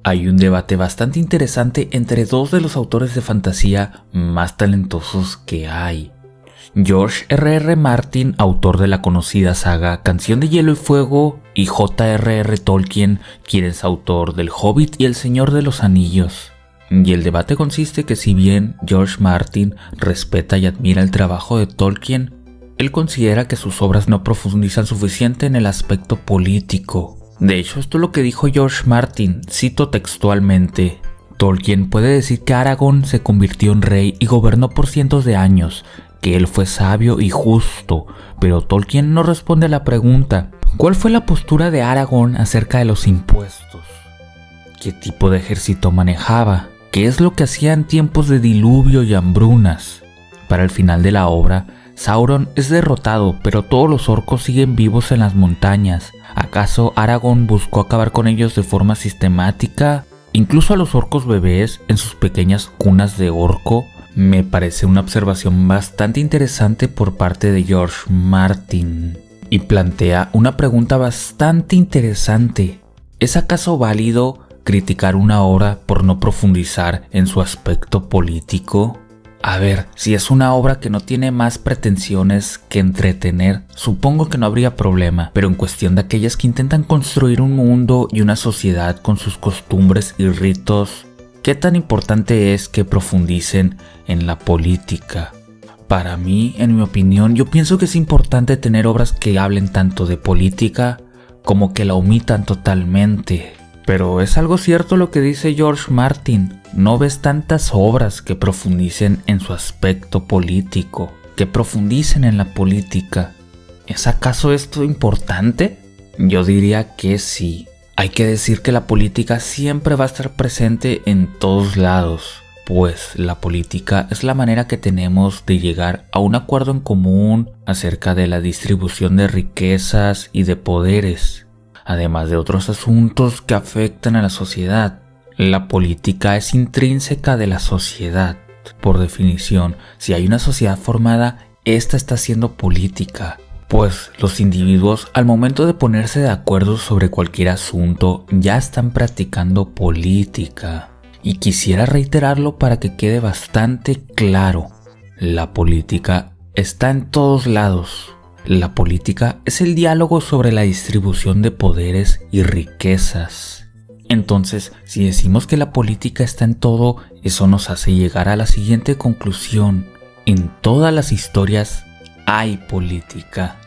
Hay un debate bastante interesante entre dos de los autores de fantasía más talentosos que hay. George R.R. Martin, autor de la conocida saga Canción de Hielo y Fuego, y J.R.R. Tolkien, quien es autor del Hobbit y El Señor de los Anillos. Y el debate consiste que si bien George Martin respeta y admira el trabajo de Tolkien, él considera que sus obras no profundizan suficiente en el aspecto político. De hecho, esto es lo que dijo George Martin, cito textualmente: Tolkien puede decir que Aragorn se convirtió en rey y gobernó por cientos de años, que él fue sabio y justo, pero Tolkien no responde a la pregunta: ¿cuál fue la postura de Aragorn acerca de los impuestos? ¿Qué tipo de ejército manejaba? ¿Qué es lo que hacía en tiempos de diluvio y hambrunas? Para el final de la obra, Sauron es derrotado, pero todos los orcos siguen vivos en las montañas. ¿Acaso Aragorn buscó acabar con ellos de forma sistemática? Incluso a los orcos bebés en sus pequeñas cunas de orco. Me parece una observación bastante interesante por parte de George Martin. Y plantea una pregunta bastante interesante. ¿Es acaso válido criticar una obra por no profundizar en su aspecto político? A ver, si es una obra que no tiene más pretensiones que entretener, supongo que no habría problema, pero en cuestión de aquellas que intentan construir un mundo y una sociedad con sus costumbres y ritos, ¿qué tan importante es que profundicen en la política? Para mí, en mi opinión, yo pienso que es importante tener obras que hablen tanto de política como que la omitan totalmente. Pero es algo cierto lo que dice George Martin. No ves tantas obras que profundicen en su aspecto político, que profundicen en la política. ¿Es acaso esto importante? Yo diría que sí. Hay que decir que la política siempre va a estar presente en todos lados, pues la política es la manera que tenemos de llegar a un acuerdo en común acerca de la distribución de riquezas y de poderes, además de otros asuntos que afectan a la sociedad. La política es intrínseca de la sociedad. Por definición, si hay una sociedad formada, esta está siendo política, pues los individuos al momento de ponerse de acuerdo sobre cualquier asunto ya están practicando política. Y quisiera reiterarlo para que quede bastante claro: la política está en todos lados. La política es el diálogo sobre la distribución de poderes y riquezas. Entonces, si decimos que la política está en todo, eso nos hace llegar a la siguiente conclusión: en todas las historias hay política.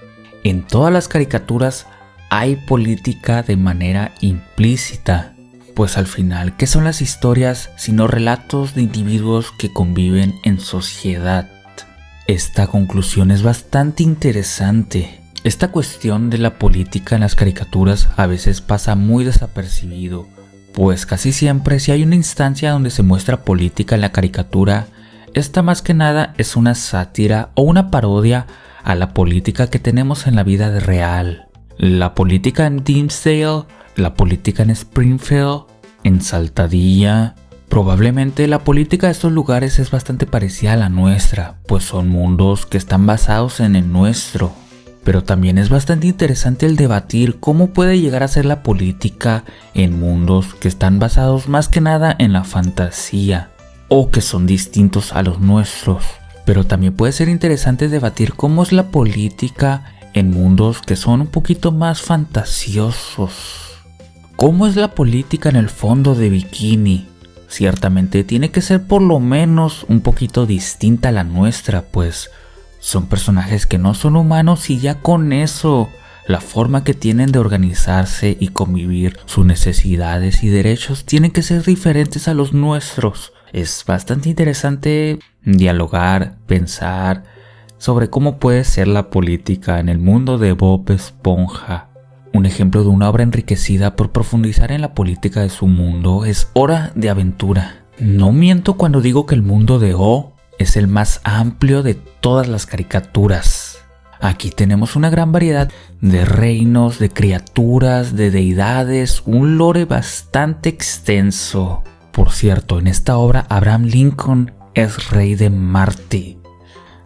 En todas las caricaturas hay política de manera implícita. Pues al final, ¿qué son las historias sino relatos de individuos que conviven en sociedad? Esta conclusión es bastante interesante. Esta cuestión de la política en las caricaturas a veces pasa muy desapercibido, pues casi siempre si hay una instancia donde se muestra política en la caricatura, esta más que nada es una sátira o una parodia a la política que tenemos en la vida real. La política en Dimmsdale, la política en Springfield, en Saltadilla. Probablemente la política de estos lugares es bastante parecida a la nuestra, pues son mundos que están basados en el nuestro. Pero también es bastante interesante el debatir cómo puede llegar a ser la política en mundos que están basados más que nada en la fantasía, o que son distintos a los nuestros. Pero también puede ser interesante debatir cómo es la política en mundos que son un poquito más fantasiosos. ¿Cómo es la política en el fondo de Bikini? Ciertamente tiene que ser por lo menos un poquito distinta a la nuestra, pues son personajes que no son humanos y ya con eso, la forma que tienen de organizarse y convivir, sus necesidades y derechos tienen que ser diferentes a los nuestros. Es bastante interesante dialogar, pensar sobre cómo puede ser la política en el mundo de Bob Esponja. Un ejemplo de una obra enriquecida por profundizar en la política de su mundo es Hora de Aventura. No miento cuando digo que el mundo de O es el más amplio de todas las caricaturas. Aquí tenemos una gran variedad de reinos, de criaturas, de deidades, un lore bastante extenso. Por cierto, en esta obra Abraham Lincoln es rey de Marte.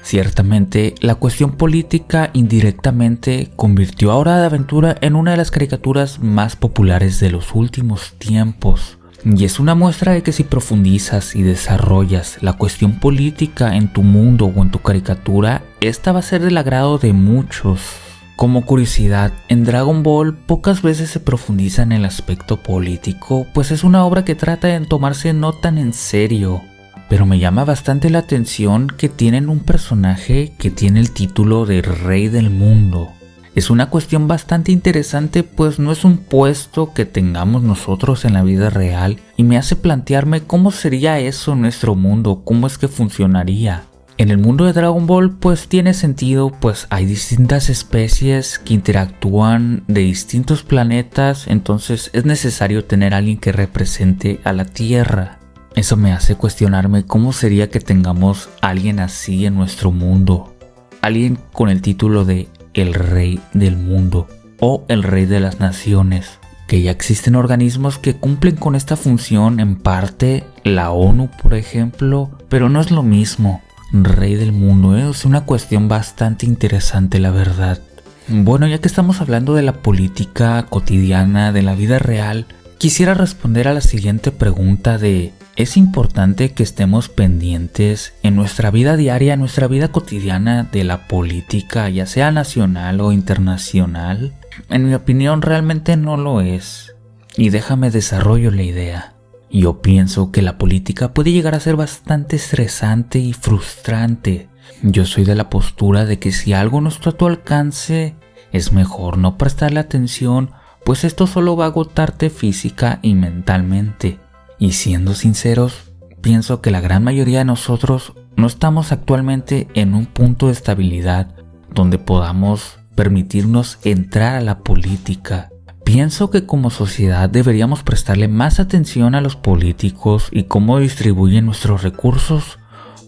Ciertamente, la cuestión política indirectamente convirtió a Hora de Aventura en una de las caricaturas más populares de los últimos tiempos. Y es una muestra de que si profundizas y desarrollas la cuestión política en tu mundo o en tu caricatura, esta va a ser del agrado de muchos. Como curiosidad, en Dragon Ball pocas veces se profundiza en el aspecto político, pues es una obra que trata de tomarse no tan en serio. Pero me llama bastante la atención que tienen un personaje que tiene el título de Rey del Mundo. Es una cuestión bastante interesante, pues no es un puesto que tengamos nosotros en la vida real y me hace plantearme cómo sería eso en nuestro mundo, cómo es que funcionaría. En el mundo de Dragon Ball pues tiene sentido, pues hay distintas especies que interactúan de distintos planetas, entonces es necesario tener a alguien que represente a la Tierra. Eso me hace cuestionarme cómo sería que tengamos a alguien así en nuestro mundo. Alguien con el título de el Rey del Mundo o el Rey de las Naciones. Que ya existen organismos que cumplen con esta función en parte, la ONU por ejemplo, pero no es lo mismo. Rey del Mundo es una cuestión bastante interesante, la verdad. Bueno, ya que estamos hablando de la política cotidiana, de la vida real, quisiera responder a la siguiente pregunta de: ¿es importante que estemos pendientes en nuestra vida diaria, en nuestra vida cotidiana de la política, ya sea nacional o internacional? En mi opinión realmente no lo es. Y déjame desarrollo la idea. Yo pienso que la política puede llegar a ser bastante estresante y frustrante. Yo soy de la postura de que si algo no está a tu alcance, es mejor no prestarle atención, pues esto solo va a agotarte física y mentalmente. Y siendo sinceros, pienso que la gran mayoría de nosotros no estamos actualmente en un punto de estabilidad donde podamos permitirnos entrar a la política. Pienso que como sociedad deberíamos prestarle más atención a los políticos y cómo distribuyen nuestros recursos.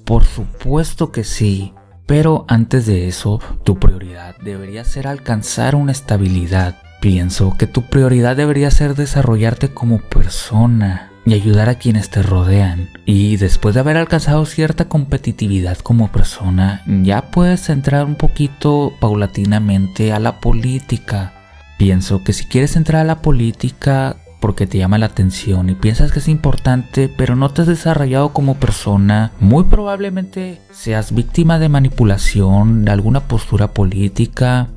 Por supuesto que sí, pero antes de eso, tu prioridad debería ser alcanzar una estabilidad. Pienso que tu prioridad debería ser desarrollarte como persona y ayudar a quienes te rodean. Y después de haber alcanzado cierta competitividad como persona, ya puedes entrar un poquito paulatinamente a la política. Pienso que si quieres entrar a la política porque te llama la atención y piensas que es importante, pero no te has desarrollado como persona, muy probablemente seas víctima de manipulación, de alguna postura política.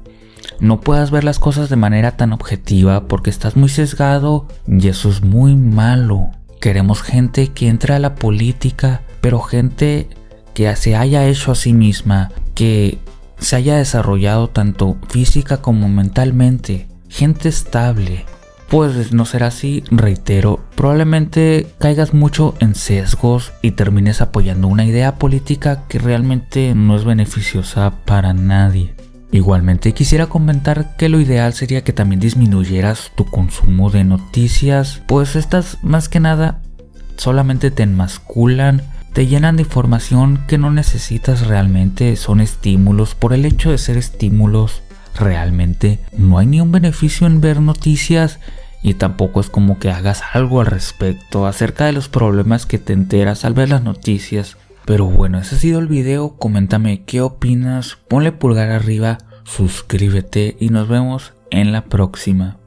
No puedas ver las cosas de manera tan objetiva porque estás muy sesgado y eso es muy malo. Queremos gente que entre a la política, pero gente que se haya hecho a sí misma, que se haya desarrollado tanto física como mentalmente. Gente estable. Pues no será así, reitero, probablemente caigas mucho en sesgos y termines apoyando una idea política que realmente no es beneficiosa para nadie. Igualmente quisiera comentar que lo ideal sería que también disminuyeras tu consumo de noticias, pues estas más que nada solamente te enmasculan, te llenan de información que no necesitas realmente, son estímulos. Por el hecho de ser estímulos, realmente no hay ni un beneficio en ver noticias y tampoco es como que hagas algo al respecto acerca de los problemas que te enteras al ver las noticias. Pero bueno, ese ha sido el video, coméntame qué opinas, ponle pulgar arriba, suscríbete y nos vemos en la próxima.